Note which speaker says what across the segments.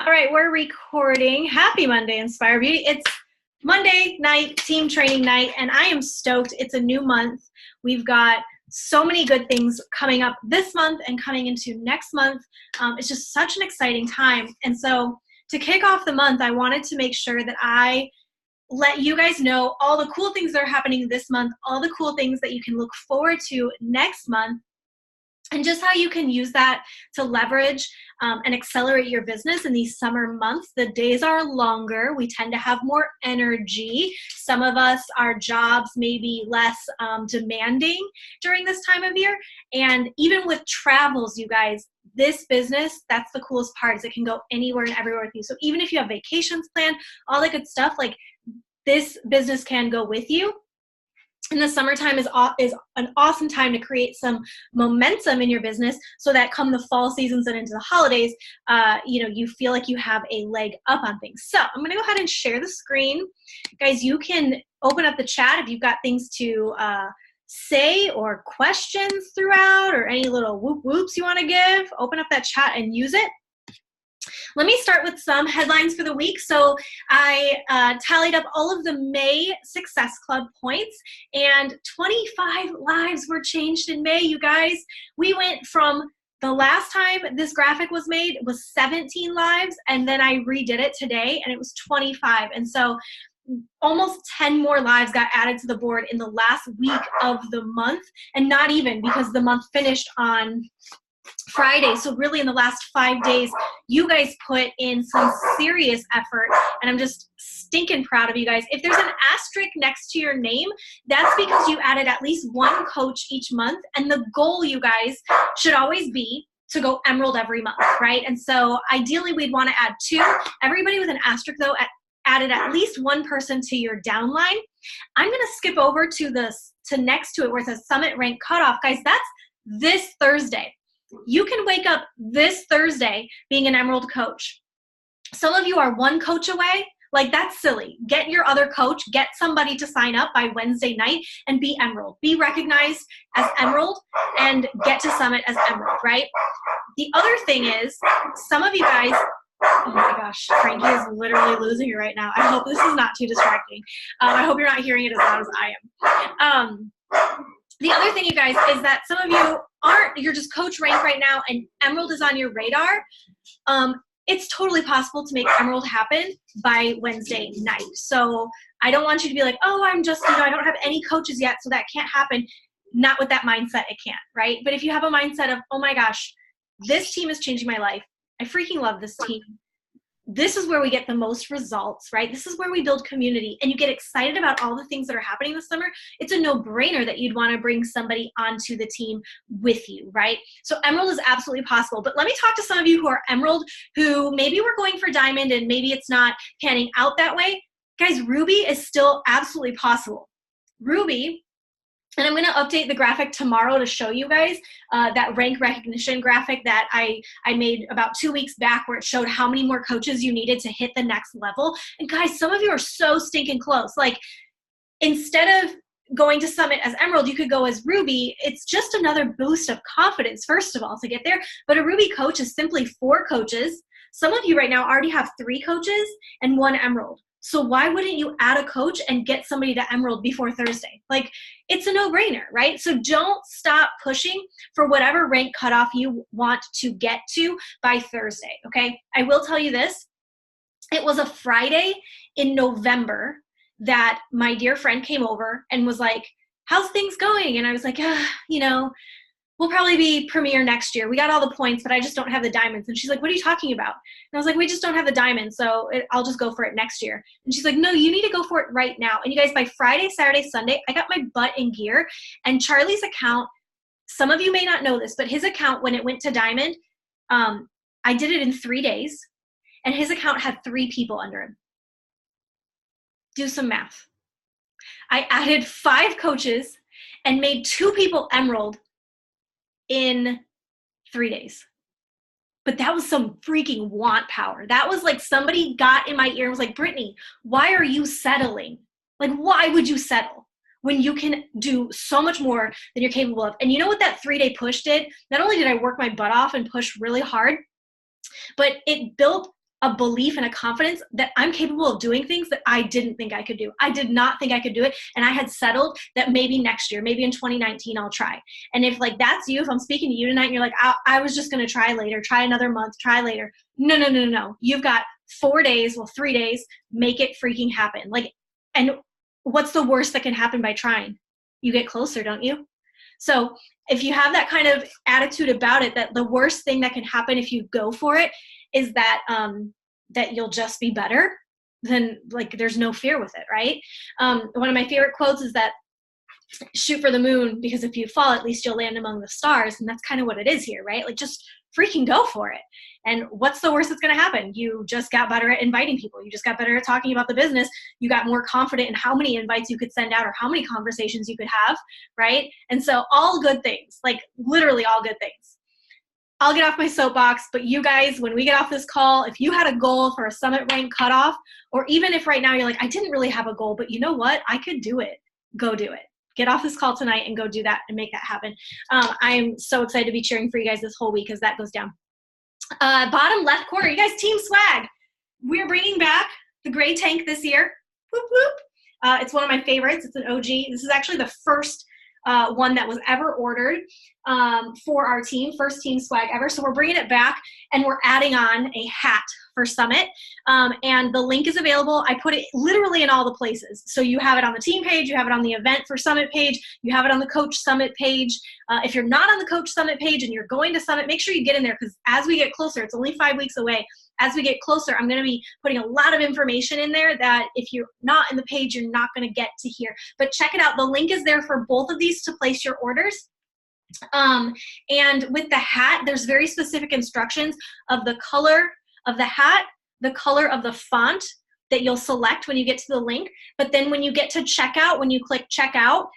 Speaker 1: All right, we're recording. Happy Monday, Inspire Beauty. It's Monday night, team training night, and I am stoked. It's a new month. We've got so many good things coming up this month and coming into next month. It's just such an exciting time. And so to kick off the month, I wanted to make sure that I let you guys know all the cool things that are happening this month, all the cool things that you can look forward to next month, and just how you can use that to leverage and accelerate your business in these summer months. The days are longer. We tend to have more energy. Some of us, our jobs may be less demanding during this time of year. And even with travels, you guys, this business, that's the coolest part, is it can go anywhere and everywhere with you. So even if you have vacations planned, all that good stuff, like this business can go with you. And the summertime is an awesome time to create some momentum in your business so that come the fall seasons and into the holidays, you feel like you have a leg up on things. So I'm going to go ahead and share the screen. Guys, you can open up the chat if you've got things to say or questions throughout, or any little whoop whoops you want to give. Open up that chat and use it. Let me start with some headlines for the week. So I tallied up all of the May Success Club points, and 25 lives were changed in May, you guys. We went from the last time this graphic was made was 17 lives, and then I redid it today, and it was 25. And so almost 10 more lives got added to the board in the last week of the month, and not even, because the month finished on Friday. So really in the last 5 days, you guys put in some serious effort, and I'm just stinking proud of you guys. If there's an asterisk next to your name, that's because you added at least one coach each month, and the goal, you guys, should always be to go emerald every month, right? And so ideally we'd want to add 2. Everybody with an asterisk though added at least one person to your downline. I'm going to skip over to next to it where it says Summit Rank Cutoff. Guys, that's this Thursday. You can wake up this Thursday being an Emerald coach. Some of you are one coach away. Like, that's silly. Get your other coach, get somebody to sign up by Wednesday night and be Emerald. Be recognized as Emerald and get to Summit as Emerald, right? The other thing is, some of you guys, oh my gosh, Frankie is literally losing it right now. I hope this is not too distracting. I hope you're not hearing it as loud as I am. The other thing, you guys, is that some of you you're just coach rank right now and Emerald is on your radar. It's totally possible to make Emerald happen by Wednesday night. So I don't want you to be like, oh, I'm just, I don't have any coaches yet, so that can't happen. Not with that mindset, it can't, right? But if you have a mindset of, oh my gosh, this team is changing my life. I freaking love this team. This is where we get the most results, right? This is where we build community, and you get excited about all the things that are happening this summer. It's a no-brainer that you'd want to bring somebody onto the team with you, right? So Emerald is absolutely possible. But let me talk to some of you who are Emerald, who maybe we're going for Diamond and maybe it's not panning out that way. Guys, Ruby is still absolutely possible. Ruby, and I'm going to update the graphic tomorrow to show you guys that rank recognition graphic that I made about 2 weeks back, where it showed how many more coaches you needed to hit the next level. And guys, some of you are so stinking close. Like, instead of going to Summit as Emerald, you could go as Ruby. It's just another boost of confidence, first of all, to get there. But a Ruby coach is simply 4 coaches. Some of you right now already have 3 coaches and 1 Emerald. So why wouldn't you add a coach and get somebody to Emerald before Thursday? Like, it's a no-brainer, right? So don't stop pushing for whatever rank cutoff you want to get to by Thursday, okay? I will tell you this. It was a Friday in November that my dear friend came over and was like, how's things going? And I was like, we'll probably be premier next year. We got all the points, but I just don't have the diamonds. And she's like, what are you talking about? And I was like, we just don't have the diamonds, so I'll just go for it next year. And she's like, no, you need to go for it right now. And you guys, by Friday, Saturday, Sunday, I got my butt in gear. And Charlie's account, some of you may not know this, but his account, when it went to Diamond, I did it in 3 days, and his account had 3 people under him. Do some math. I added 5 coaches and made 2 people Emerald in 3 days. But that was some freaking want power. That was like somebody got in my ear and was like, Brittany, why are you settling? Like, why would you settle when you can do so much more than you're capable of? And you know what that 3-day push did? Not only did I work my butt off and push really hard, but it built a belief and a confidence that I'm capable of doing things that I didn't think I could do. I did not think I could do it. And I had settled that maybe next year, maybe in 2019, I'll try. And if like that's you, if I'm speaking to you tonight and you're like, I was just going to try later, try another month, try later. No. You've got 4 days, 3 days, make it freaking happen. Like, and what's the worst that can happen by trying? You get closer, don't you? So if you have that kind of attitude about it, that the worst thing that can happen if you go for it is that that you'll just be better, then like there's no fear with it, right? One of my favorite quotes is that shoot for the moon, because if you fall, at least you'll land among the stars. And that's kind of what it is here, right? Like just freaking go for it. And what's the worst that's going to happen? You just got better at inviting people. You just got better at talking about the business. You got more confident in how many invites you could send out or how many conversations you could have, right? And so all good things, like literally all good things. I'll get off my soapbox, but you guys, when we get off this call, if you had a goal for a summit rank cutoff, or even if right now you're like, I didn't really have a goal, but you know what? I could do it. Go do it. Get off this call tonight and go do that and make that happen. I'm so excited to be cheering for you guys this whole week as that goes down. Bottom left corner, you guys, Team Swag. We're bringing back the gray tank this year. Whoop, whoop. It's one of my favorites. It's an OG. This is actually the first one that was ever ordered for our team, first Team Swag ever. So we're bringing it back and we're adding on a hat for Summit. And the link is available. I put it literally in all the places. So you have it on the team page, you have it on the event for Summit page, you have it on the Coach Summit page. If you're not on the Coach Summit page and you're going to Summit, make sure you get in there, because as we get closer, it's only 5 weeks away. As we get closer, I'm going to be putting a lot of information in there that if you're not in the page, you're not going to get to hear. But check it out. The link is there for both of these to place your orders. And with the hat, there's very specific instructions of the color of the hat, the color of the font that you'll select when you get to the link. But then when you get to checkout, when you click checkout,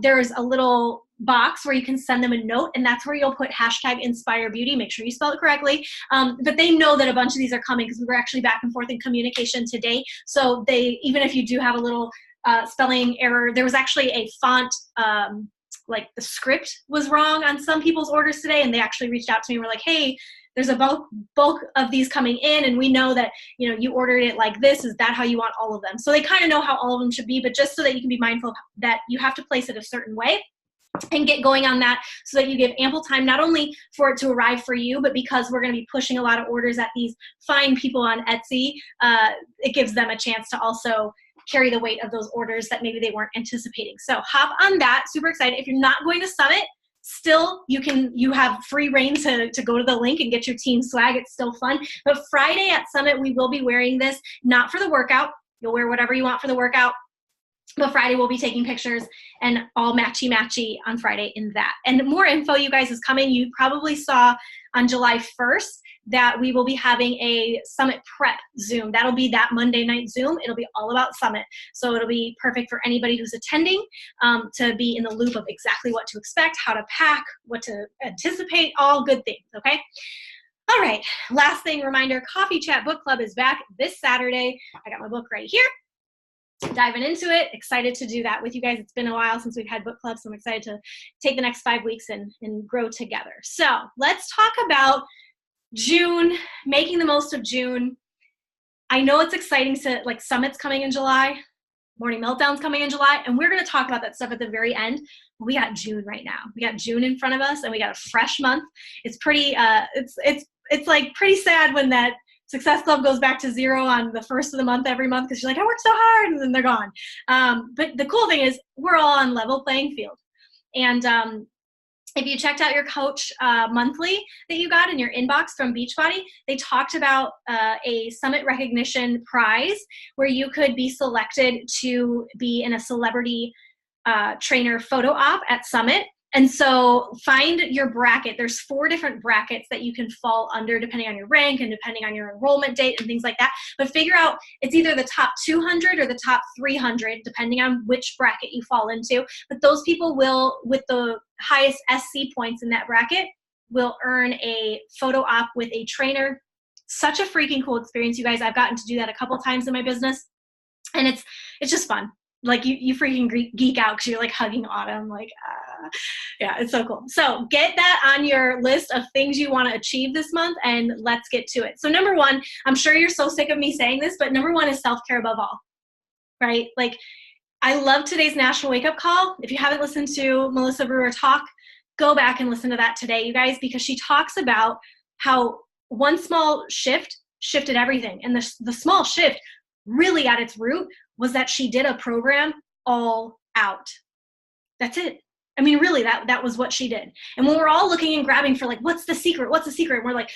Speaker 1: there's a little box where you can send them a note, and that's where you'll put #InspireBeauty. Make sure you spell it correctly. But they know that a bunch of these are coming because we were actually back and forth in communication today. So they, even if you do have a little spelling error, there was actually a font, like the script was wrong on some people's orders today, and they actually reached out to me and were like, hey, there's a bulk of these coming in, and we know that, you know, you ordered it like this. Is that how you want all of them? So they kind of know how all of them should be, but just so that you can be mindful that you have to place it a certain way and get going on that so that you give ample time, not only for it to arrive for you, but because we're going to be pushing a lot of orders at these fine people on Etsy, it gives them a chance to also carry the weight of those orders that maybe they weren't anticipating. So hop on that. Super excited. If you're not going to Summit, still, you have free reign to go to the link and get your team swag. It's still fun. But Friday at Summit, we will be wearing this, not for the workout. You'll wear whatever you want for the workout. But Friday we'll be taking pictures and all matchy-matchy on Friday in that. And more info, you guys, is coming. You probably saw on July 1st that we will be having a Summit Prep Zoom. That'll be that Monday night Zoom. It'll be all about Summit. So it'll be perfect for anybody who's attending to be in the loop of exactly what to expect, how to pack, what to anticipate, all good things, okay? All right, last thing, reminder, Coffee Chat Book Club is back this Saturday. I got my book right here. Diving into it, excited to do that with you guys. It's been a while since we've had book clubs, so I'm excited to take the next 5 weeks and grow together. So let's talk about June, making the most of June. I know it's exciting to, like, Summit's coming in July, Morning Meltdown's coming in July, and we're going to talk about that stuff at the very end. We got June right now. We got June in front of us, and we got a fresh month. It's pretty, it's like pretty sad when that Success Club goes back to 0 on the first of the month every month because you're like, I worked so hard, and then they're gone. But the cool thing is we're all on level playing field. And if you checked out your Coach monthly that you got in your inbox from Beachbody, they talked about a Summit recognition prize where you could be selected to be in a celebrity trainer photo op at Summit. And so find your bracket. There's 4 different brackets that you can fall under depending on your rank and depending on your enrollment date and things like that. But figure out, it's either the top 200 or the top 300, depending on which bracket you fall into. But those people will, with the highest SC points in that bracket, will earn a photo op with a trainer. Such a freaking cool experience, you guys. I've gotten to do that a couple times in my business, and it's just fun. like you freaking geek out because you're like hugging Autumn. Like, yeah, it's so cool. So get that on your list of things you want to achieve this month, and let's get to it. So number one, I'm sure you're so sick of me saying this, but number one is self-care above all, right? Like, I love today's National Wake Up Call. If you haven't listened to Melissa Brewer talk, go back and listen to that today, you guys, because she talks about how one small shift shifted everything. And the small shift really at its root was that she did a program all out. That's it. I mean, really, that was what she did. And when we're all looking and grabbing for like, what's the secret? What's the secret? And we're like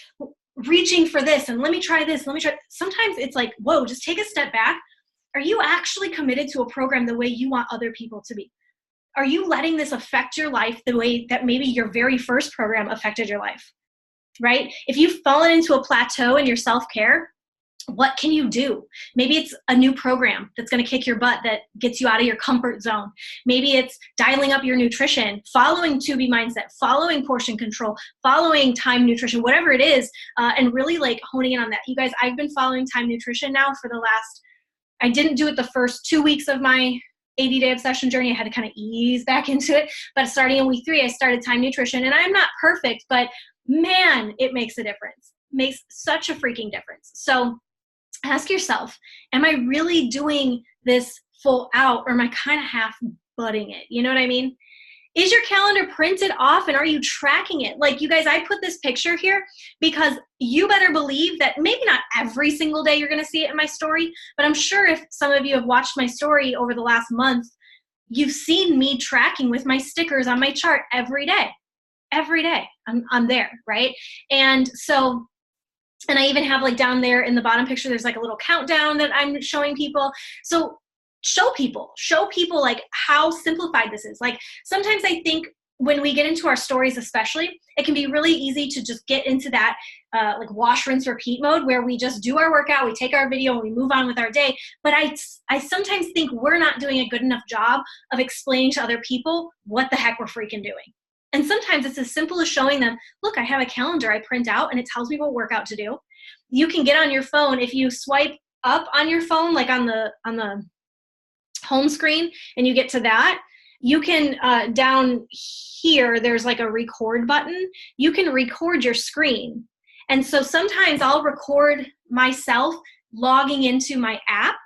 Speaker 1: reaching for this and let me try this. Let me try. Sometimes it's like, whoa, just take a step back. Are you actually committed to a program the way you want other people to be? Are you letting this affect your life the way that maybe your very first program affected your life, right? If you've fallen into a plateau in your self-care, what can you do? Maybe it's a new program that's going to kick your butt that gets you out of your comfort zone. Maybe it's dialing up your nutrition, following 2B mindset, following portion control, following time nutrition, whatever it is, and really like honing in on that. You guys, I've been following time nutrition now for the last, I didn't do it the first 2 weeks of my 80-day obsession journey. I had to kind of ease back into it. But starting in week 3, I started time nutrition. And I'm not perfect, but man, it makes a difference. Makes such a freaking difference. So ask yourself, am I really doing this full out, or am I kind of half butting it? You know what I mean? Is your calendar printed off, and are you tracking it? Like, you guys, I put this picture here because you better believe that maybe not every single day you're going to see it in my story, but I'm sure if some of you have watched my story over the last month, you've seen me tracking with my stickers on my chart every day. Every day I'm there, right? And so, and I even have like down there in the bottom picture, there's like a little countdown that I'm showing people. So show people like how simplified this is. Like, sometimes I think when we get into our stories, especially, it can be really easy to just get into that like wash, rinse, repeat mode where we just do our workout, we take our video, and we move on with our day. But I sometimes think we're not doing a good enough job of explaining to other people what the heck we're freaking doing. And sometimes it's as simple as showing them, look, I have a calendar I print out and it tells me what workout to do. You can get on your phone. If you swipe up on your phone, like on the home screen, and you get to that, you can, down here, there's like a record button. You can record your screen. And so sometimes I'll record myself logging into my app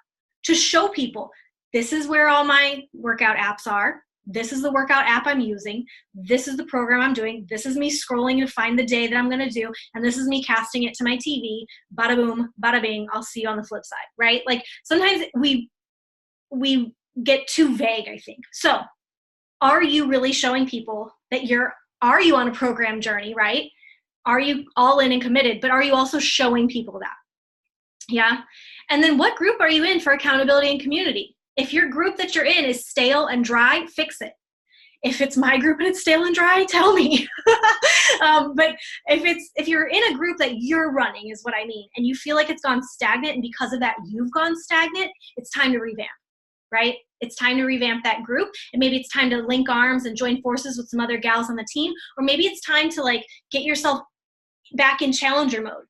Speaker 1: to show people, this is where all my workout apps are. This is the workout app I'm using. This is the program I'm doing. This is me scrolling to find the day that I'm going to do. And this is me casting it to my TV. Bada boom, bada bing. I'll see you on the flip side, right? Like, sometimes we get too vague, I think. So are you really showing people that are you on a program journey, right? Are you all in and committed? But are you also showing people that? Yeah. And then what group are you in for accountability and community? If your group that you're in is stale and dry, fix it. If it's my group and it's stale and dry, tell me. But if you're in a group that you're running, is what I mean, and you feel like it's gone stagnant, and because of that you've gone stagnant, it's time to revamp, right? It's time to revamp that group, and maybe it's time to link arms and join forces with some other gals on the team, or maybe it's time to like get yourself back in challenger mode.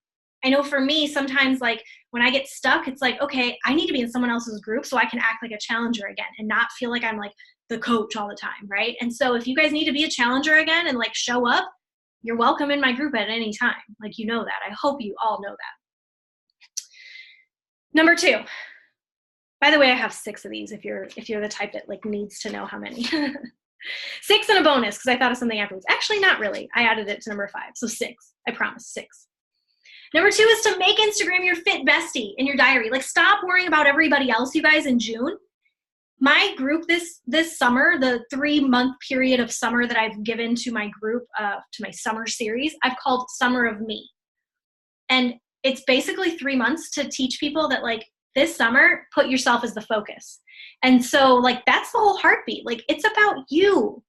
Speaker 1: I know for me, sometimes like when I get stuck, it's like, okay, I need to be in someone else's group so I can act like a challenger again and not feel like I'm like the coach all the time, right? And so if you guys need to be a challenger again and like show up, you're welcome in my group at any time. Like, you know that. I hope you all know that. Number 2. By the way, I have 6 of these if you're the type that like needs to know how many. 6 and a bonus because I thought of something afterwards. Actually, not really. I added it to number 5. So 6. I promise, 6. Number 2 is to make Instagram your fit bestie in your diary. Like, stop worrying about everybody else, you guys, in June. My group this summer, the 3-month period of summer that I've given to my group, to my summer series, I've called Summer of Me. And it's basically 3 months to teach people that, like, this summer, put yourself as the focus. And so, like, that's the whole heartbeat. Like, it's about you.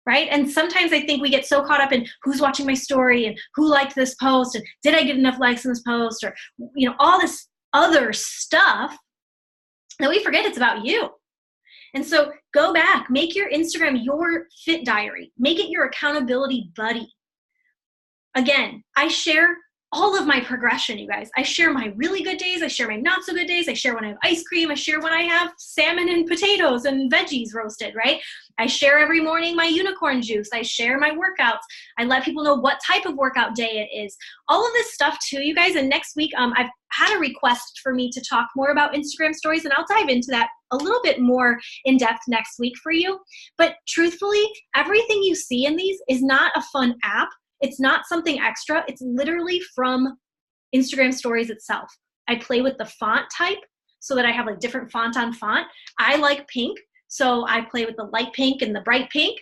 Speaker 1: Right? And sometimes I think we get so caught up in who's watching my story and who liked this post and did I get enough likes in this post, or, you know, all this other stuff that we forget it's about you. And so go back, make your Instagram your fit diary, make it your accountability buddy. Again, I share all of my progression, you guys. I share my really good days. I share my not so good days. I share when I have ice cream. I share when I have salmon and potatoes and veggies roasted, right? I share every morning my unicorn juice. I share my workouts. I let people know what type of workout day it is. All of this stuff too, you guys. And next week, I've had a request for me to talk more about Instagram stories, and I'll dive into that a little bit more in depth next week for you. But truthfully, everything you see in these is not a fun app. It's not something extra. It's literally from Instagram stories itself. I play with the font type so that I have like different font on font. I like pink, so I play with the light pink and the bright pink.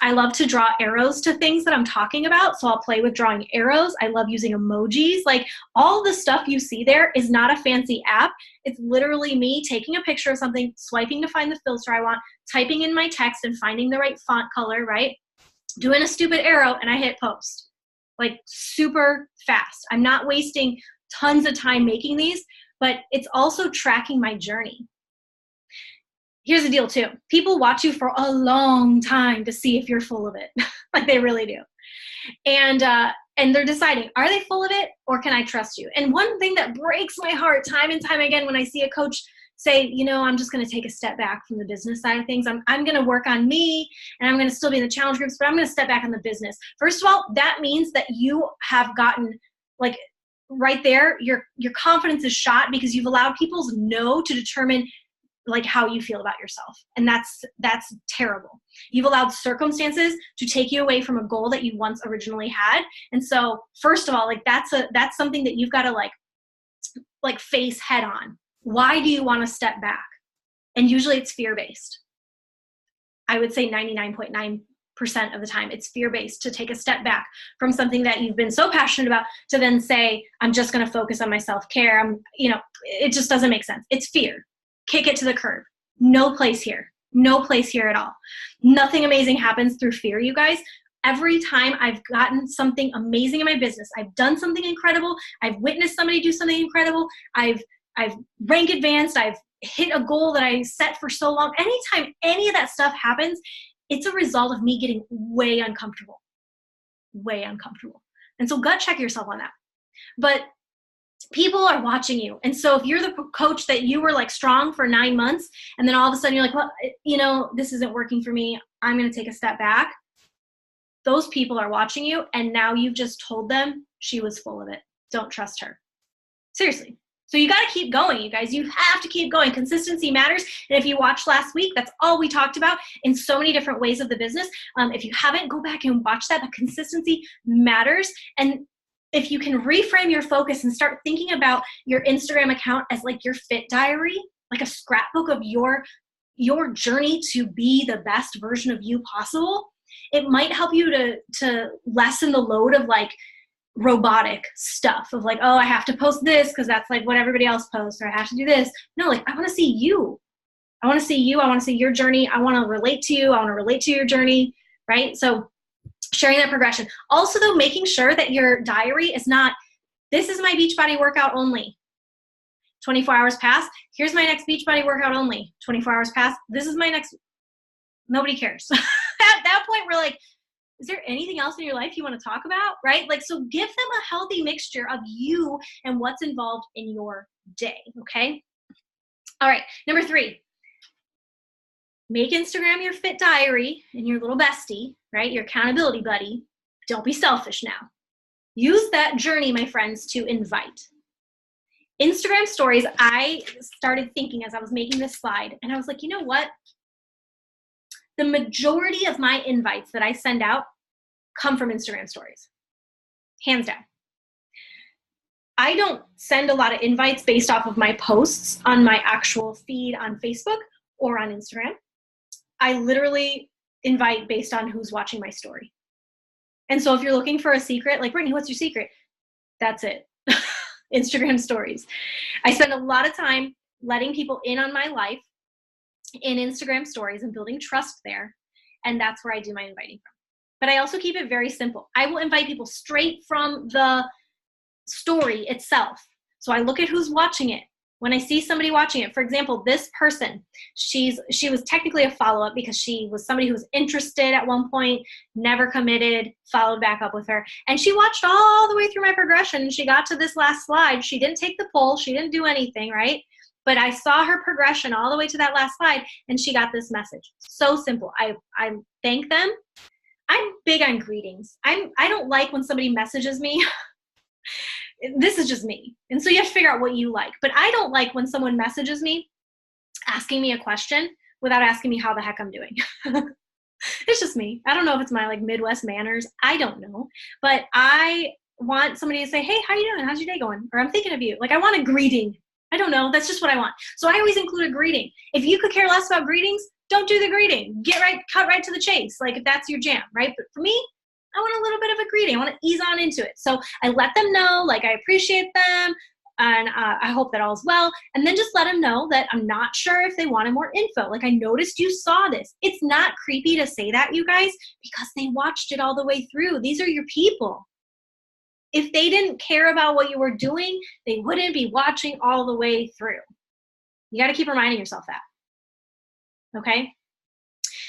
Speaker 1: I love to draw arrows to things that I'm talking about, so I'll play with drawing arrows. I love using emojis. Like, all the stuff you see there is not a fancy app. It's literally me taking a picture of something, swiping to find the filter I want, typing in my text and finding the right font color, right? Doing a stupid arrow, and I hit post. Like, super fast. I'm not wasting tons of time making these, but it's also tracking my journey. Here's the deal too. People watch you for a long time to see if you're full of it. Like, they really do. And they're deciding, are they full of it or can I trust you? And one thing that breaks my heart time and time again when I see a coach say, you know, I'm just going to take a step back from the business side of things. I'm going to work on me, and I'm going to still be in the challenge groups, but I'm going to step back on the business. First of all, that means that you have gotten, like, right there, your confidence is shot because you've allowed people's no to determine like how you feel about yourself. And that's terrible. You've allowed circumstances to take you away from a goal that you once originally had. And so first of all, like, that's something that you've got to like face head on. Why do you want to step back? And usually it's fear-based. I would say 99.9% of the time it's fear-based to take a step back from something that you've been so passionate about to then say, I'm just going to focus on my self-care. It just doesn't make sense. It's fear. Kick it to the curb. No place here. No place here at all. Nothing amazing happens through fear, you guys. Every time I've gotten something amazing in my business, I've done something incredible, I've witnessed somebody do something incredible, I've rank advanced, I've hit a goal that I set for so long. Anytime any of that stuff happens, it's a result of me getting way uncomfortable. Way uncomfortable. And so gut check yourself on that. But people are watching you. And so if you're the coach that you were like strong for 9 months, and then all of a sudden you're like, well, this isn't working for me, I'm going to take a step back. Those people are watching you, and now you've just told them she was full of it. Don't trust her. Seriously. So you got to keep going, you guys. You have to keep going. Consistency matters. And if you watched last week, that's all we talked about in so many different ways of the business. If you haven't, go back and watch that. But consistency matters. And if you can reframe your focus and start thinking about your Instagram account as like your fit diary, like a scrapbook of your journey to be the best version of you possible, it might help you to lessen the load of like robotic stuff of like, oh, I have to post this because that's like what everybody else posts, or I have to do this. No, like, I want to see you. I want to see you. I want to see your journey. I want to relate to you. I want to relate to your journey, right? So sharing that progression. Also, though, making sure that your diary is not, this is my Beachbody workout only. 24 hours pass. Here's my next Beachbody workout only. 24 hours pass. This is my next. Nobody cares. At that point, we're like, is there anything else in your life you want to talk about, right? Like, so give them a healthy mixture of you and what's involved in your day, okay? All right, number 3. Make Instagram your fit diary and your little bestie, right? Your accountability buddy. Don't be selfish now. Use that journey, my friends, to invite. Instagram stories, I started thinking as I was making this slide, and I was like, you know what? The majority of my invites that I send out come from Instagram stories, hands down. I don't send a lot of invites based off of my posts on my actual feed on Facebook or on Instagram. I literally invite based on who's watching my story. And so if you're looking for a secret, like, Brittany, what's your secret? That's it. Instagram stories. I spend a lot of time letting people in on my life in Instagram stories and building trust there. And that's where I do my inviting from. But I also keep it very simple. I will invite people straight from the story itself. So I look at who's watching it. When I see somebody watching it, for example, this person, she was technically a follow-up because she was somebody who was interested at one point, never committed, followed back up with her. And she watched all the way through my progression, and she got to this last slide. She didn't take the poll. She didn't do anything, right? But I saw her progression all the way to that last slide, and she got this message. So simple. I thank them. I'm big on greetings. I don't like when somebody messages me. This is just me. And so you have to figure out what you like. But I don't like when someone messages me asking me a question without asking me how the heck I'm doing. It's just me. I don't know if it's my like Midwest manners. I don't know. But I want somebody to say, hey, how you doing? How's your day going? Or I'm thinking of you. Like I want a greeting. I don't know. That's just what I want. So I always include a greeting. If you could care less about greetings, don't do the greeting. Cut right to the chase. Like if that's your jam, right? But for me, I want a little bit of a greeting. I want to ease on into it. So I let them know, like I appreciate them, and I hope that all's well. And then just let them know that I'm not sure if they wanted more info. Like I noticed you saw this. It's not creepy to say that, you guys, because they watched it all the way through. These are your people. If they didn't care about what you were doing, they wouldn't be watching all the way through. You got to keep reminding yourself that. Okay?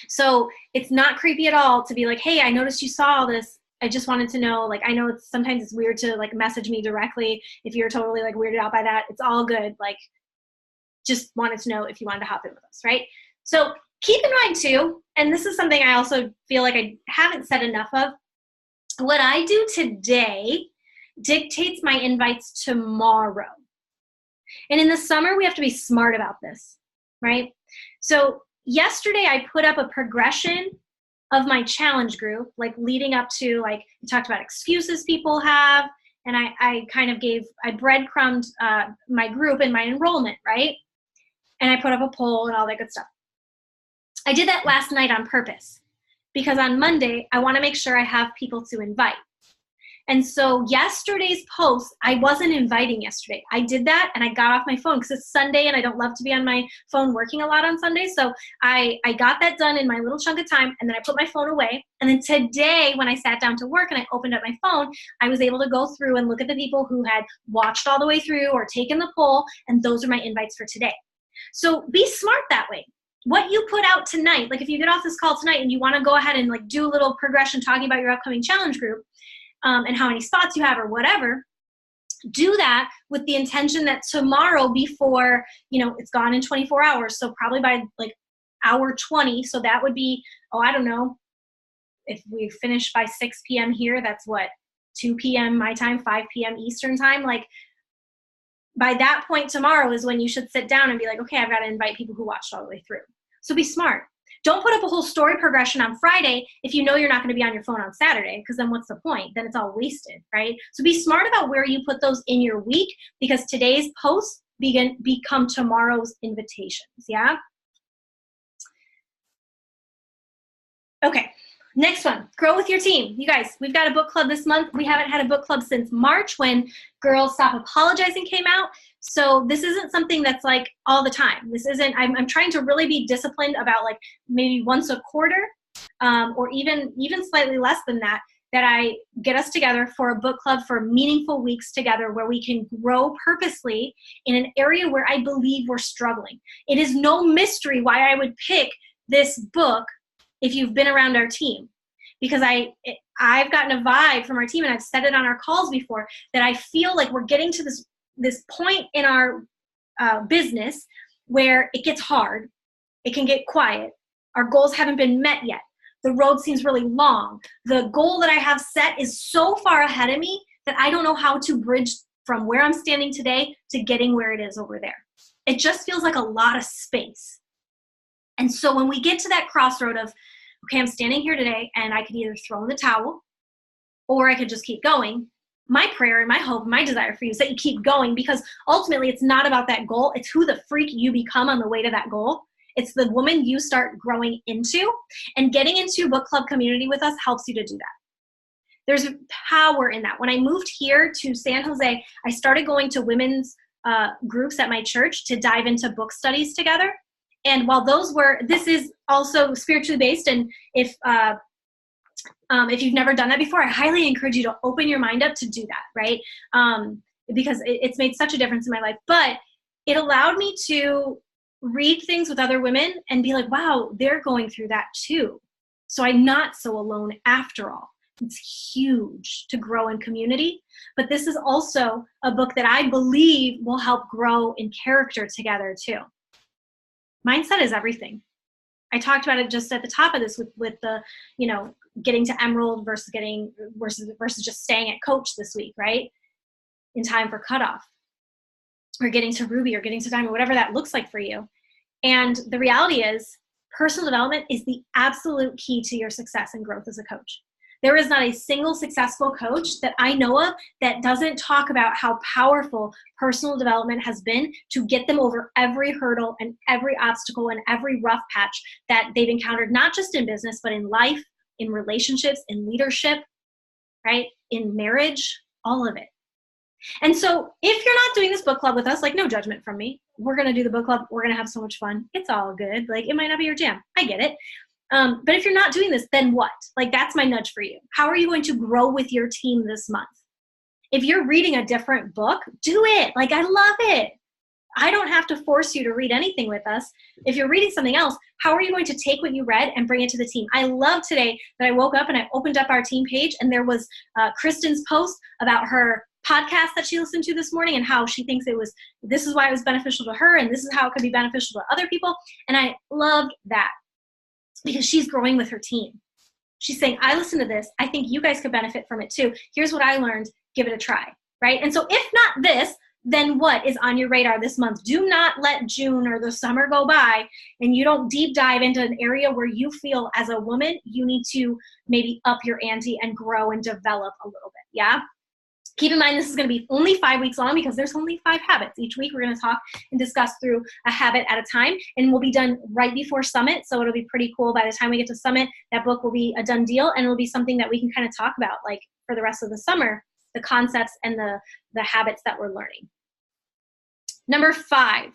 Speaker 1: So it's not creepy at all to be like, hey, I noticed you saw all this. I just wanted to know, like, I know sometimes it's weird to like message me directly. If you're totally like weirded out by that, it's all good. Like, just wanted to know if you wanted to hop in with us, right? So keep in mind too, and this is something I also feel like I haven't said enough of, what I do today dictates my invites tomorrow. And in the summer, we have to be smart about this, right? So yesterday I put up a progression of my challenge group, like leading up to, like, we talked about excuses people have, and I breadcrumbed my group and my enrollment, right? And I put up a poll and all that good stuff. I did that last night on purpose because on Monday, I want to make sure I have people to invite. And so yesterday's post, I wasn't inviting yesterday. I did that and I got off my phone because it's Sunday and I don't love to be on my phone working a lot on Sunday. So I got that done in my little chunk of time, and then I put my phone away. And then today when I sat down to work and I opened up my phone, I was able to go through and look at the people who had watched all the way through or taken the poll, and those are my invites for today. So be smart that way. What you put out tonight, like if you get off this call tonight and you want to go ahead and like do a little progression talking about your upcoming challenge group, and how many spots you have or whatever, do that with the intention that tomorrow before, it's gone in 24 hours. So probably by like hour 20. So that would be, I don't know, if we finish by 6 p.m. here, that's what, 2 p.m. my time, 5 p.m. Eastern time. Like by that point tomorrow is when you should sit down and be like, okay, I've got to invite people who watched all the way through. So be smart. Don't put up a whole story progression on Friday if you know you're not going to be on your phone on Saturday, because then what's the point? Then it's all wasted, right? So be smart about where you put those in your week, because today's posts become tomorrow's invitations, yeah? Okay, next one, grow with your team. You guys, we've got a book club this month. We haven't had a book club since March when Girls Stop Apologizing came out. So this isn't something that's like all the time. This isn't, I'm trying to really be disciplined about like maybe once a quarter, or even slightly less than that I get us together for a book club for meaningful weeks together where we can grow purposely in an area where I believe we're struggling. It is no mystery why I would pick this book if you've been around our team, because I've gotten a vibe from our team, and I've said it on our calls before, that I feel like we're getting to this point in our business where it gets hard, it can get quiet, our goals haven't been met yet, the road seems really long, the goal that I have set is so far ahead of me that I don't know how to bridge from where I'm standing today to getting where it is over there. It just feels like a lot of space. And so when we get to that crossroad of, okay, I'm standing here today and I could either throw in the towel or I could just keep going, my prayer and my hope, my desire for you is that you keep going, because ultimately it's not about that goal. It's who the freak you become on the way to that goal. It's the woman you start growing into, and getting into book club community with us helps you to do that. There's power in that. When I moved here to San Jose, I started going to women's groups at my church to dive into book studies together. And while this is also spiritually based, and if you've never done that before, I highly encourage you to open your mind up to do that, right? Because it's made such a difference in my life. But it allowed me to read things with other women and be like, wow, they're going through that too. So I'm not so alone after all. It's huge to grow in community, but this is also a book that I believe will help grow in character together too. Mindset is everything. I talked about it just at the top of this with the, getting to Emerald versus just staying at Coach this week, right? In time for cutoff, or getting to Ruby, or getting to Diamond, whatever that looks like for you. And the reality is, personal development is the absolute key to your success and growth as a coach. There is not a single successful coach that I know of that doesn't talk about how powerful personal development has been to get them over every hurdle and every obstacle and every rough patch that they've encountered, not just in business, but in life, in relationships, in leadership, right? In marriage, all of it. And so if you're not doing this book club with us, like, no judgment from me. We're going to do the book club. We're going to have so much fun. It's all good. Like, it might not be your jam. I get it. But if you're not doing this, then what? Like, that's my nudge for you. How are you going to grow with your team this month? If you're reading a different book, do it. Like, I love it. I don't have to force you to read anything with us. If you're reading something else, how are you going to take what you read and bring it to the team? I love today that I woke up and I opened up our team page, and there was Kristen's post about her podcast that she listened to this morning and how she thinks this is why it was beneficial to her, and this is how it could be beneficial to other people. And I loved that, because she's growing with her team. She's saying, I listened to this. I think you guys could benefit from it too. Here's what I learned. Give it a try, right? And so if not this, then what is on your radar this month? Do not let June or the summer go by and you don't deep dive into an area where you feel as a woman you need to maybe up your ante and grow and develop a little bit, yeah? Keep in mind, this is going to be only 5 weeks long, because there's only 5 habits. Each week we're going to talk and discuss through a habit at a time, and we'll be done right before Summit, so it'll be pretty cool. By the time we get to Summit, that book will be a done deal, and it'll be something that we can kind of talk about, like, for the rest of the summer, the concepts and the habits that we're learning. Number 5,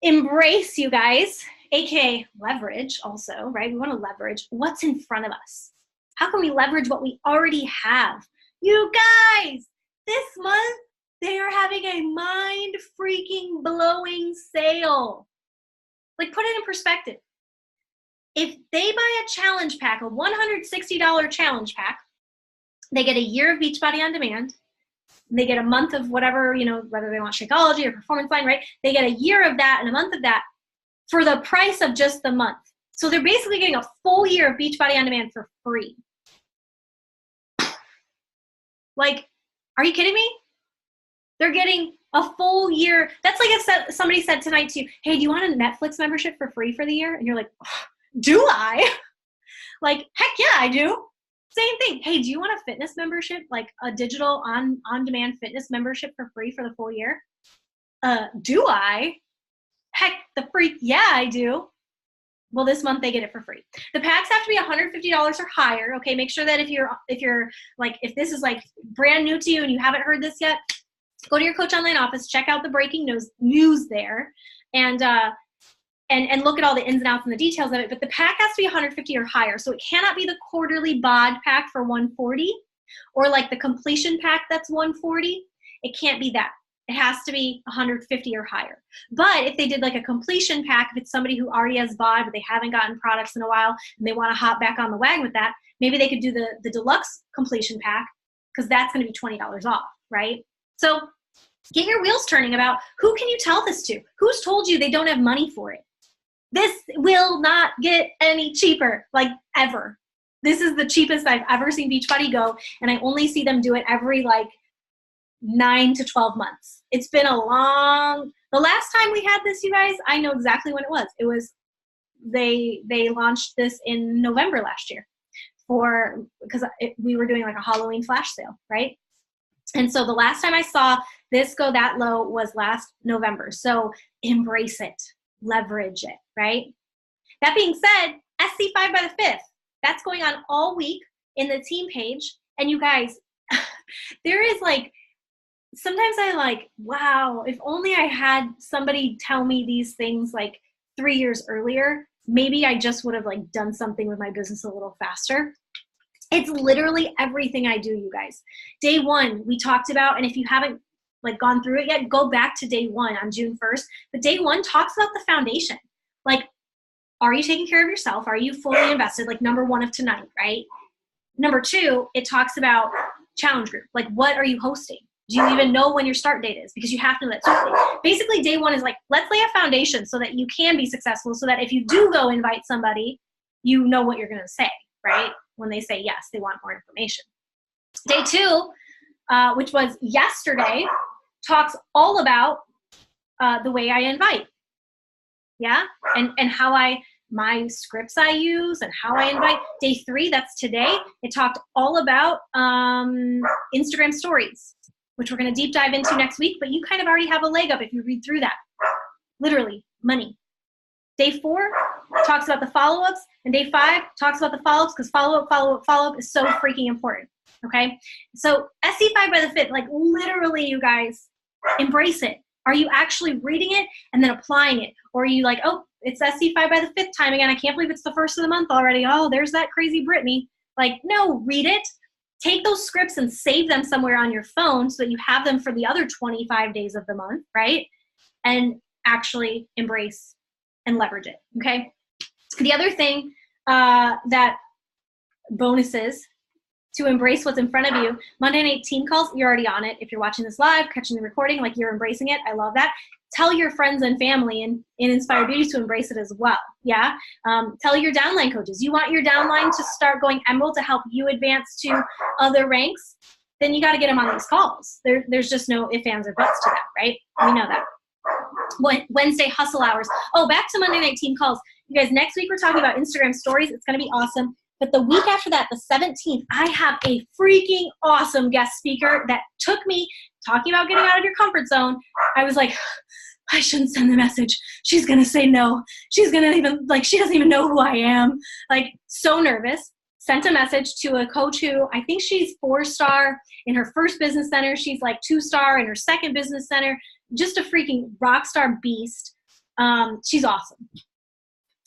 Speaker 1: embrace, you guys, aka leverage also, right? We want to leverage what's in front of us. How can we leverage what we already have? You guys, this month, they are having a mind-freaking-blowing sale. Like, put it in perspective. If they buy a challenge pack, a $160 challenge pack, they get a year of Beachbody On Demand. They get a month of whatever, whether they want Shakeology or Performance Line, right? They get a year of that and a month of that for the price of just the month. So they're basically getting a full year of Beachbody On Demand for free. Like, are you kidding me? They're getting a full year. That's like if somebody said tonight to you, hey, do you want a Netflix membership for free for the year? And you're like, do I? Like, heck yeah, I do. Same thing. Hey, do you want a fitness membership, like a digital on-demand fitness membership for free for the full year? Do I? Heck, the freak, yeah, I do. Well, this month they get it for free. The packs have to be $150 or higher. Okay, make sure that if this is like brand new to you and you haven't heard this yet, go to your Coach Online office, check out the breaking news there, and look at all the ins and outs and the details of it. But the pack has to be $150 or higher, so it cannot be the quarterly bod pack for $140 or like the completion pack that's $140. It can't be that. It has to be $150 or higher. But if they did like a completion pack, if it's somebody who already has bod, but they haven't gotten products in a while, and they want to hop back on the wagon with that, maybe they could do the deluxe completion pack, because that's going to be $20 off, right? So get your wheels turning about who can you tell this to? Who's told you they don't have money for it? This will not get any cheaper, like ever. This is the cheapest I've ever seen Beachbody go, and I only see them do it every 9 to 12 months. It's been the last time we had this, you guys, I know exactly when it was. It was, they launched this in November last year because we were doing like a Halloween flash sale, right? And so the last time I saw this go that low was last November. So embrace it, leverage it, right? That being said, SC5 by the 5th, that's going on all week in the team page. And you guys, there is sometimes wow, if only I had somebody tell me these things 3 years earlier, maybe I just would have done something with my business a little faster. It's literally everything I do, you guys. Day 1, we talked about, and if you haven't like gone through it yet, go back to day 1 on June 1st. But day 1 talks about the foundation. Like, are you taking care of yourself? Are you fully invested? Like number 1 of tonight, right? Number 2, it talks about challenge group. Like, what are you hosting? Do you even know when your start date is? Because you have to know that. So basically day 1 is like, let's lay a foundation so that you can be successful, so that if you do go invite somebody, you know what you're going to say, right? When they say yes, they want more information. Day 2, which was yesterday, talks all about the way I invite. Yeah. And how my scripts I use and how I invite. Day 3, that's today. It talked all about Instagram stories, which we're going to deep dive into next week, but you kind of already have a leg up if you read through that. Literally, money. Day 4 talks about the follow-ups, and day 5 talks about the follow-ups, because follow-up is so freaking important, okay? So SC5 by the 5th, like literally, you guys, embrace it. Are you actually reading it and then applying it? Or are you like, oh, it's SC5 by the 5th time again. I can't believe it's the 1st of the month already. Oh, there's that crazy Brittany. Like, no, read it. Take those scripts and save them somewhere on your phone so that you have them for the other 25 days of the month, right? And actually embrace and leverage it, okay? The other thing that bonuses to embrace what's in front of you, Monday night team calls, you're already on it. If you're watching this live, catching the recording, like you're embracing it. I love that. Tell your friends and family in Inspire Beauty to embrace it as well, yeah? Tell your downline coaches. You want your downline to start going Emerald to help you advance to other ranks, then you gotta get them on these calls. There's just no ifs, ands, or buts to that, right? We know that. Wednesday hustle hours. Oh, back to Monday night team calls. You guys, next week we're talking about Instagram stories. It's going to be awesome. But the week after that, the 17th, I have a freaking awesome guest speaker that took me talking about getting out of your comfort zone. I was like, I shouldn't send the message. She's going to say no. She's going to even, like, she doesn't even know who I am. Like, so nervous. Sent a message to a coach who, I think she's 4-star in her first business center. She's like 2-star in her second business center. Just a freaking rock star beast. She's awesome.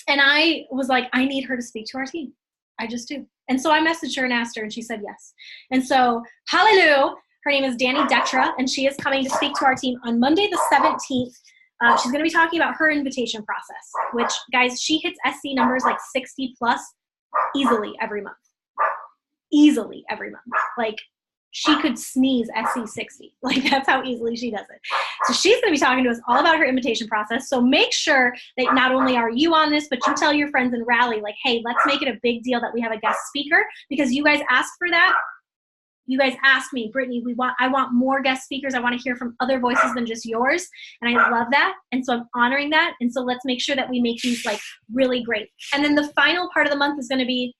Speaker 1: And I was like, I need her to speak to our team. I just do. And so I messaged her and asked her, and she said yes. And so, hallelujah. Her name is Danny Detra, and she is coming to speak to our team on Monday the 17th. She's going to be talking about her invitation process, which, guys, she hits SC numbers like 60 plus easily every month. Easily every month. Like, she could sneeze SC 60. Like, that's how easily she does it. So she's going to be talking to us all about her invitation process. So make sure that not only are you on this, but you tell your friends and rally, like, hey, let's make it a big deal that we have a guest speaker, because you guys asked for that. You guys asked me, Brittany, I want more guest speakers. I want to hear from other voices than just yours. And I love that. And so I'm honoring that. And so let's make sure that we make these like really great. And then the final part of the month is going to be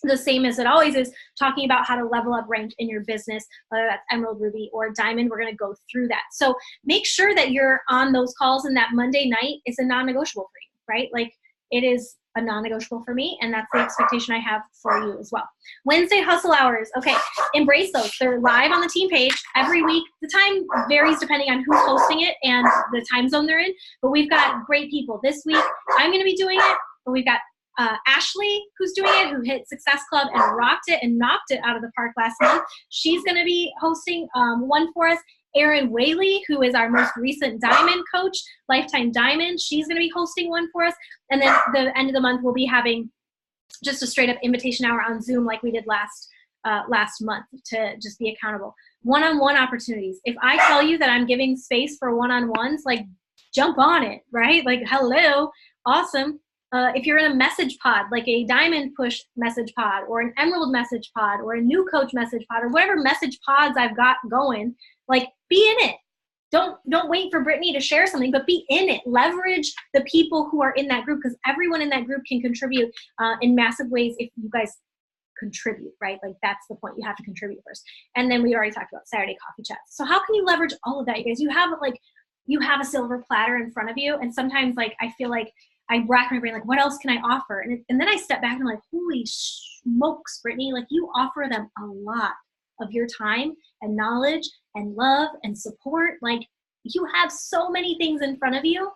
Speaker 1: the same as it always is, talking about how to level up rank in your business, whether that's Emerald, Ruby, or Diamond. We're going to go through that. So make sure that you're on those calls, and that Monday night is a non-negotiable for you, right? Like, it is a non-negotiable for me, and that's the expectation I have for you as well. Wednesday hustle hours. Okay, embrace those. They're live on the team page every week. The time varies depending on who's hosting it and the time zone they're in, but we've got great people. This week, I'm going to be doing it, but we've got Ashley, who's doing it, who hit Success Club and rocked it and knocked it out of the park last month. She's going to be hosting one for us. Erin Whaley, who is our most recent Diamond coach, Lifetime Diamond, she's going to be hosting one for us. And then the end of the month, we'll be having just a straight up invitation hour on Zoom like we did last month to just be accountable. One-on-one opportunities. If I tell you that I'm giving space for one-on-ones, like, jump on it, right? Like, hello, awesome. If you're in a message pod, like a Diamond Push message pod, or an Emerald message pod, or a New Coach message pod, or whatever message pods I've got going, like, be in it. Don't wait for Brittany to share something, but be in it. Leverage the people who are in that group, because everyone in that group can contribute in massive ways if you guys contribute, right? Like, that's the point. You have to contribute first. And then we already talked about Saturday coffee chats. So how can you leverage all of that, you guys? You have a silver platter in front of you, and sometimes, like, I feel like I rack my brain, like, what else can I offer? And then I step back and I'm like, holy smokes, Brittany, like, you offer them a lot of your time and knowledge and love and support. Like, you have so many things in front of you.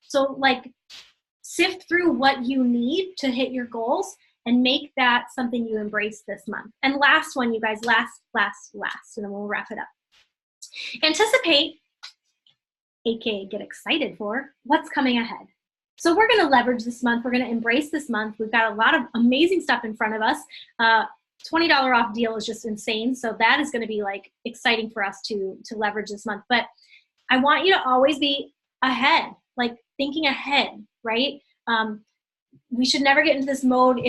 Speaker 1: So, like, sift through what you need to hit your goals and make that something you embrace this month. And last one, you guys, last, and then we'll wrap it up. Anticipate, aka get excited for, what's coming ahead. So we're going to leverage this month. We're going to embrace this month. We've got a lot of amazing stuff in front of us. $20 off deal is just insane. So that is going to be like exciting for us to leverage this month. But I want you to always be ahead, like thinking ahead, right? We should never get into this mode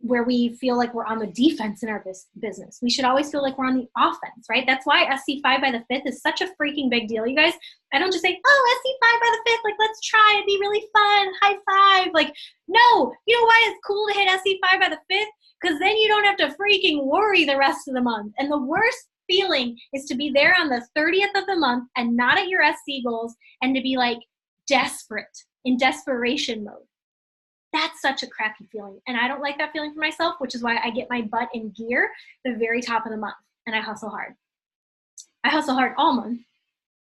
Speaker 1: where we feel like we're on the defense in our business. We should always feel like we're on the offense, right? That's why SC5 by the 5th is such a freaking big deal, you guys. I don't just say, oh, SC5 by the 5th, like, let's try, it'd be really fun, high five. Like, no, you know why it's cool to hit SC5 by the 5th? Because then you don't have to freaking worry the rest of the month. And the worst feeling is to be there on the 30th of the month and not at your SC goals and to be like desperate, in desperation mode. That's such a crappy feeling. And I don't like that feeling for myself, which is why I get my butt in gear the very top of the month and I hustle hard. I hustle hard all month.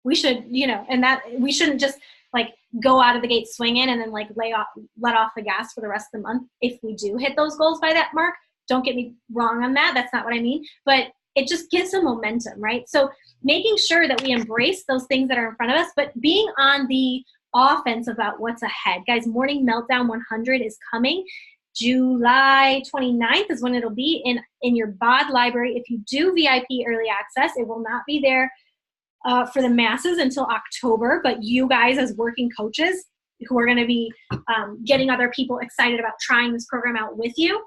Speaker 1: We should, and that we shouldn't just like go out of the gate swinging and then like let off the gas for the rest of the month. If we do hit those goals by that mark, don't get me wrong on that. That's not what I mean, but it just gives some momentum, right? So making sure that we embrace those things that are in front of us, but being on the offense about what's ahead. Guys, Morning Meltdown 100 is coming. July 29th is when it'll be in your BOD library. If you do VIP early access, it will not be there for the masses until October, but you guys as working coaches who are going to be getting other people excited about trying this program out with you,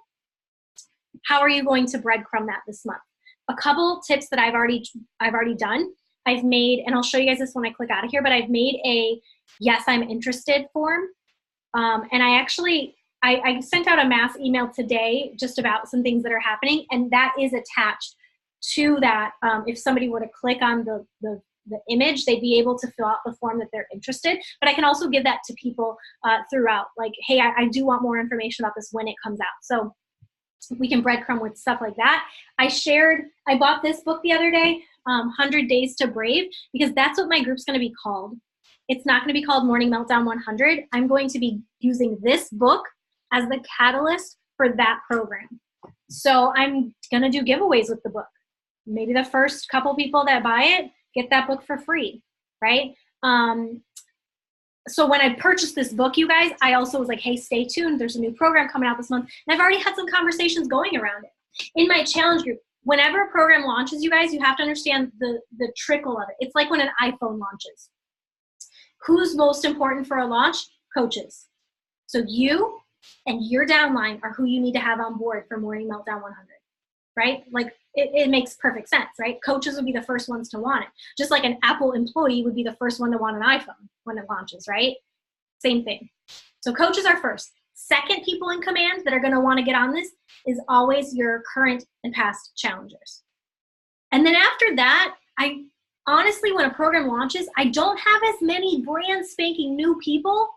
Speaker 1: how are you going to breadcrumb that this month? A couple tips that I've already done. I've made, and I'll show you guys this when I click out of here, but I've made a yes, I'm interested form. And I sent out a mass email today just about some things that are happening, and that is attached to that. If somebody were to click on the image, they'd be able to fill out the form that they're interested. But I can also give that to people throughout, like, hey, I do want more information about this when it comes out. So we can breadcrumb with stuff like that. I bought this book the other day, 100 Days to Brave, because that's what my group's going to be called. It's not going to be called Morning Meltdown 100. I'm going to be using this book as the catalyst for that program. So I'm going to do giveaways with the book. Maybe the first couple people that buy it get that book for free, right? So when I purchased this book, you guys, I also was like, hey, stay tuned. There's a new program coming out this month. And I've already had some conversations going around it. In my challenge group, whenever a program launches, you guys, you have to understand the trickle of it. It's like when an iPhone launches. Who's most important for a launch? Coaches. So you and your downline are who you need to have on board for Morning Meltdown 100, right? Like it makes perfect sense, right? Coaches would be the first ones to want it. Just like an Apple employee would be the first one to want an iPhone when it launches, right? Same thing. So coaches are first. Second people in command that are going to want to get on this is always your current and past challengers. And then after that, honestly, when a program launches, I don't have as many brand spanking new people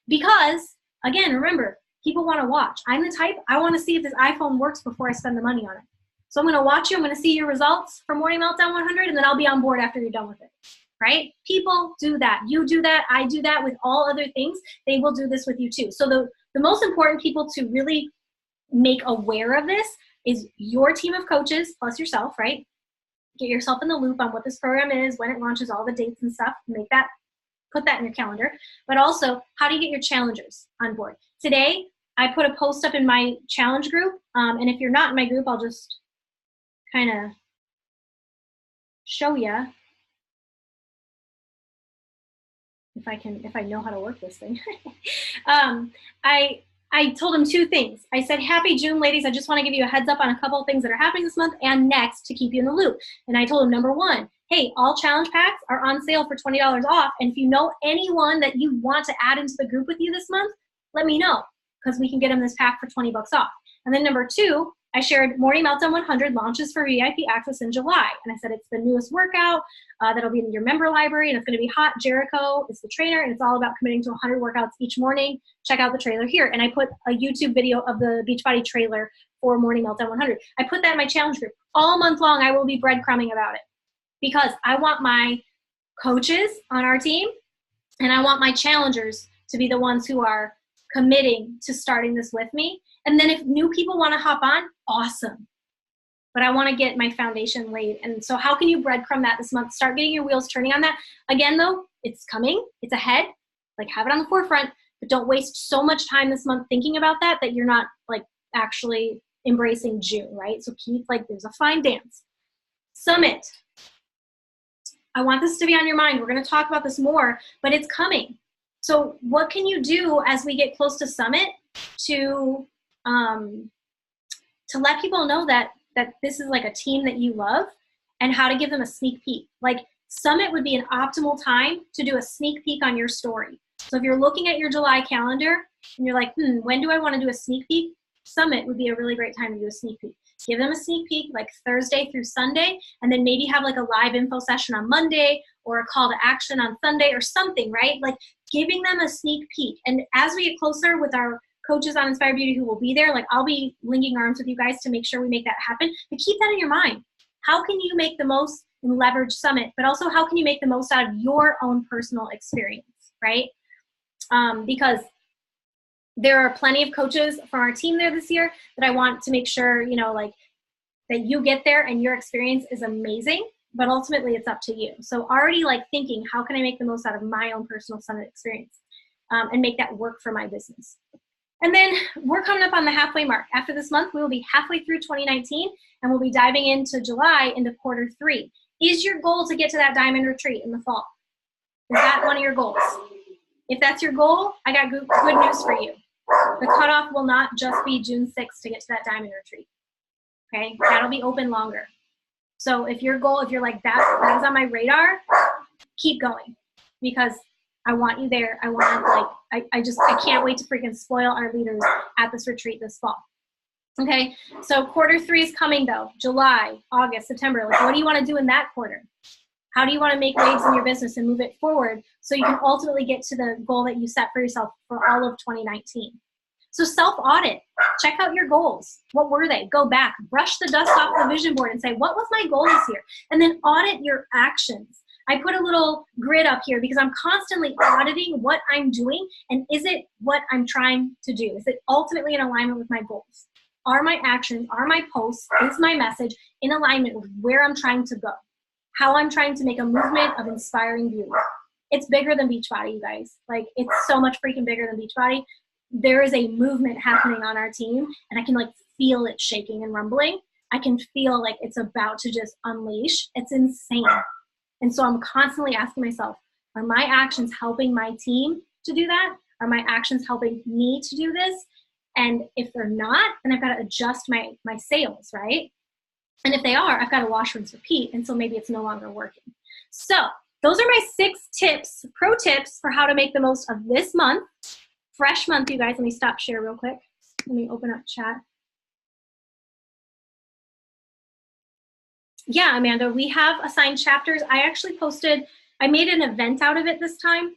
Speaker 1: because, again, remember, people want to watch. I'm the type, I want to see if this iPhone works before I spend the money on it. So I'm going to watch you. I'm going to see your results for Morning Meltdown 100, and then I'll be on board after you're done with it, right? People do that. You do that. I do that with all other things. They will do this with you too. So the most important people to really make aware of this is your team of coaches plus yourself, right? Get yourself in the loop on what this program is, when it launches, all the dates and stuff. Put that in your calendar. But also, how do you get your challengers on board? Today, I put a post up in my challenge group. And if you're not in my group, I'll just kind of show you if I know how to work this thing. I told them two things. I said, happy June, ladies. I just want to give you a heads up on a couple of things that are happening this month and next to keep you in the loop. And I told them, number one, hey, all challenge packs are on sale for $20 off. And if you know anyone that you want to add into the group with you this month, let me know because we can get them this pack for 20 bucks off. And then number two, I shared Morning Meltdown 100 launches for VIP access in July. And I said it's the newest workout that'll be in your member library, and it's going to be hot. Jericho is the trainer, and it's all about committing to 100 workouts each morning. Check out the trailer here. And I put a YouTube video of the Beachbody trailer for Morning Meltdown 100. I put that in my challenge group. All month long, I will be breadcrumbing about it because I want my coaches on our team, and I want my challengers to be the ones who are committing to starting this with me. And then if new people want to hop on, awesome. but I want to get my foundation laid. And so how can you breadcrumb that this month? Start getting your wheels turning on that. Again, though, it's coming, it's ahead, like have it on the forefront, but don't waste so much time this month thinking about that you're not like actually embracing June, right? So keep like, there's a fine dance. Summit. I want this to be on your mind. We're going to talk about this more, but it's coming. So what can you do as we get close to Summit to let people know that this is like a team that you love, and how to give them a sneak peek? Like Summit would be an optimal time to do a sneak peek on your story. So if you're looking at your July calendar and you're like, when do I want to do a sneak peek? Summit would be a really great time to do a sneak peek. Give them a sneak peek like Thursday through Sunday, and then maybe have like a live info session on Monday or a call to action on Sunday or something, right? Like giving them a sneak peek. And as we get closer with our coaches on Inspire Beauty who will be there, like I'll be linking arms with you guys to make sure we make that happen. But keep that in your mind. How can you make the most and leverage Summit, but also how can you make the most out of your own personal experience, right? Because there are plenty of coaches from our team there this year that I want to make sure, like that you get there and your experience is amazing, but ultimately it's up to you. So already like thinking, how can I make the most out of my own personal Summit experience and make that work for my business? And then we're coming up on the halfway mark. After this month, we will be halfway through 2019 and we'll be diving into July, into Q3. Is your goal to get to that diamond retreat in the fall? Is that one of your goals? If that's your goal, I got good news for you. The cutoff will not just be June 6th to get to that diamond retreat. Okay, that'll be open longer. So if your goal, if you're like that is on my radar, keep going, because I want you there. I want I can't wait to freaking spoil our leaders at this retreat this fall. Okay, so Q3 is coming though. July, August, September. Like, what do you want to do in that quarter? How do you want to make waves in your business and move it forward so you can ultimately get to the goal that you set for yourself for all of 2019? So self-audit. Check out your goals. What were they? Go back. Brush the dust off the vision board and say, what was my goal this year? And then audit your actions. I put a little grid up here because I'm constantly auditing what I'm doing, and is it what I'm trying to do? Is it ultimately in alignment with my goals? Are my actions, are my posts, is my message in alignment with where I'm trying to go? How I'm trying to make a movement of inspiring beauty. It's bigger than Beachbody, you guys. Like, it's so much freaking bigger than Beachbody. There is a movement happening on our team, and I can like feel it shaking and rumbling. I can feel like it's about to just unleash. It's insane. And so I'm constantly asking myself, are my actions helping my team to do that? Are my actions helping me to do this? And if they're not, then I've got to adjust my sales, right? And if they are, I've got to wash, rinse, repeat. And so maybe it's no longer working. So those are my 6 tips, pro tips for how to make the most of this month. Fresh month, you guys. Let me stop share real quick. Let me open up chat. Yeah, Amanda, we have assigned chapters. I actually I made an event out of it this time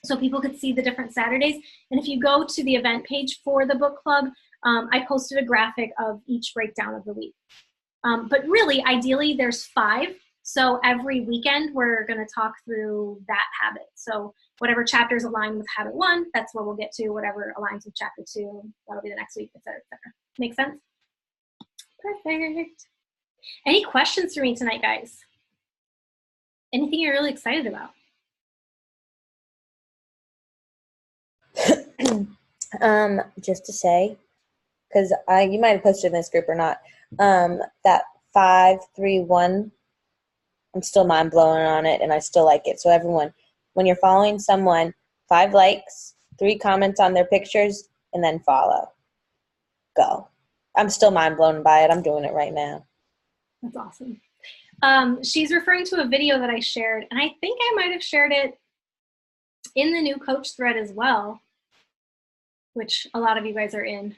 Speaker 1: so people could see the different Saturdays. And if you go to the event page for the book club, I posted a graphic of each breakdown of the week. But really, ideally, there's 5. So every weekend, we're going to talk through that habit. So whatever chapters align with habit 1, that's where we'll get to. Whatever aligns with chapter 2, that'll be the next week, et cetera, et cetera. Make sense? Perfect. Any questions for me tonight, guys? Anything you're really excited about?
Speaker 2: Just to say, because you might have posted in this group or not, that 5-3-1, I'm still mind blowing on it, and I still like it. So everyone, when you're following someone, 5 likes, 3 comments on their pictures, and then follow. Go. I'm still mind blown by it. I'm doing it right now.
Speaker 1: That's awesome. She's referring to a video that I shared, and I think I might have shared it in the new coach thread as well, which a lot of you guys are in.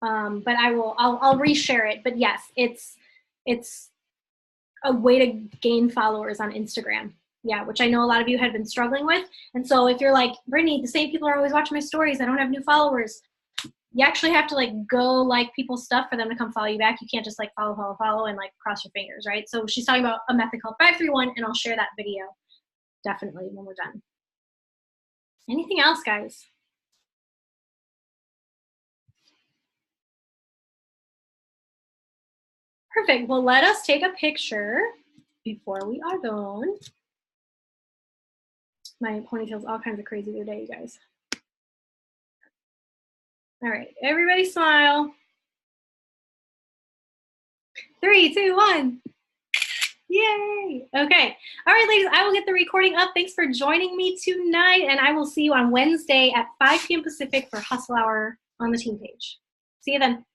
Speaker 1: But I'll reshare it. But yes, it's a way to gain followers on Instagram. Yeah, which I know a lot of you had been struggling with. And so if you're like, Brittany, the same people are always watching my stories, I don't have new followers. You actually have to like go like people's stuff for them to come follow you back. You can't just like follow and like cross your fingers, right? So she's talking about a method called 5-3-1, and I'll share that video definitely when we're done. Anything else, guys? Perfect. Well, let us take a picture before we are done. My ponytail's all kinds of crazy today, you guys. All right, everybody smile. 3, 2, 1. Yay. Okay. All right, ladies, I will get the recording up. Thanks for joining me tonight, and I will see you on Wednesday at 5 p.m. Pacific for Hustle Hour on the team page. See you then.